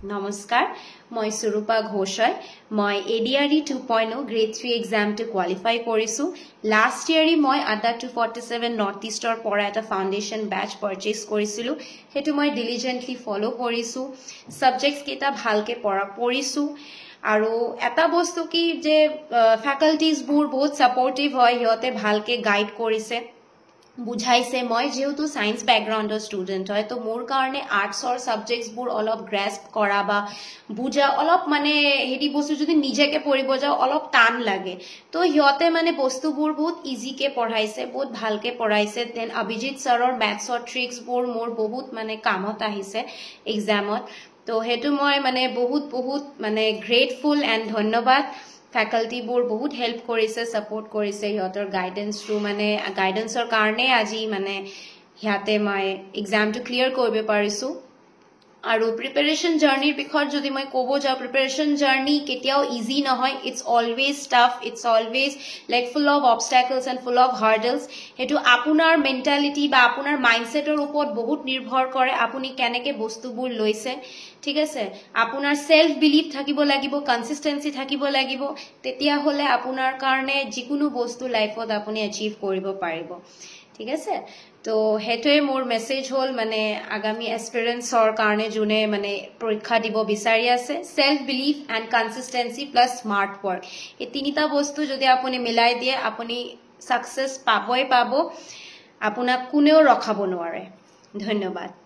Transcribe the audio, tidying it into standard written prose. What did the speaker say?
নমস্কাৰ মই সুৰুপা ঘোষয় মই ADRE 2.0 grade 3 exam to qualify কৰিছো লাষ্ট ইয়াৰি মই আড্ডা 247 নৰ্থ ইষ্টৰ পৰা এটা ফাউণ্ডেশ্যন বেচ পাৰচেজ কৰিছিলো হেতু মই ডিলিজেন্টলি ফলো কৰিছো সাবজেক্টস কেইটা ভালকে পঢ়িছো আৰু এটা বস্তু কি যে ফ্যাকাল্টিজ বোৰ বহুত সাপোৰ্টিভ হয় হিয়তে ভালকে গাইড কৰিছে বুঝাইছে মই যেহেতু সায়েন্স ব্যাকগ্ৰাউন্ডৰ স্টুডেন্ট হয় তো মোৰ কাৰণে আৰ্টছৰ সাবজেক্টস বোৰ অলপ গ্ৰাস্প কৰা বা বুঝা অলপ মানে হেডি বস্তু যদি নিজেকে পঢ়িব যাও অলপ টান লাগে তো হিয়তে মানে বস্তুবোৰ বহুত ইজিকে পঢ়াইছে বহুত ভালকে পঢ়াইছে দেন অভিজিত ছাৰৰ ম্যাথছৰ ট্ৰিক্স বোৰ মোৰ বহুত মানে কামত আহিছে এক্সামত তো হেতু মই মানে বহুত মানে গ্ৰেটফুল এন্ড ধন্যবাদ ফ্যাকাল্টি বোৰ বহুত হেল্প কৰিছে সাপোৰ্ট কৰিছে হিয়তৰ গাইডেন্সটো মানে গাইডেন্সৰ কাৰণে আজি মানে হিয়াতে মই এক্সামটো ক্লিয়াৰ কৰিব পাৰিছো আৰু প্ৰিপাৰেচন জাৰ্নিৰ বিষয়ত যদি মই ক'ব যাও প্ৰিপাৰেচন জাৰ্নি কেতিয়াও ইজি নহয় it's always tough it's always like full of obstacles and full of hurdles হেতু আপোনাৰ মেন্টালিটি বা আপোনাৰ মাইন্ডসেটৰ ওপৰত বহুত নিৰ্ভৰ কৰে আপুনি কেনেকে বস্তুবোৰ লৈছে ঠিক আছে আপোনাৰ সেলফ বিলিভ থাকিব লাগিব কনসিস্টেন্সি থাকিব লাগিব তেতিয়া হলে আপোনাৰ কাৰণে যিকোনো বস্তু লাইফত আপুনি অচিভ কৰিব পাৰিব ঠিক আছে তো হেতুৱে মোৰ মেসেজ হল মানে আগামী এসপিৰেন্টছৰ কাৰণে জুনে মানে পৰীক্ষা দিব বিচাৰি আছে self believe and consistency plus smart work এই তিনিটা বস্তু যদি আপুনি মিলাই দিয়ে আপুনি সাকসেস পাবই পাব আপোনাক কোনেও ৰখাব নোৱাৰে ধন্যবাদ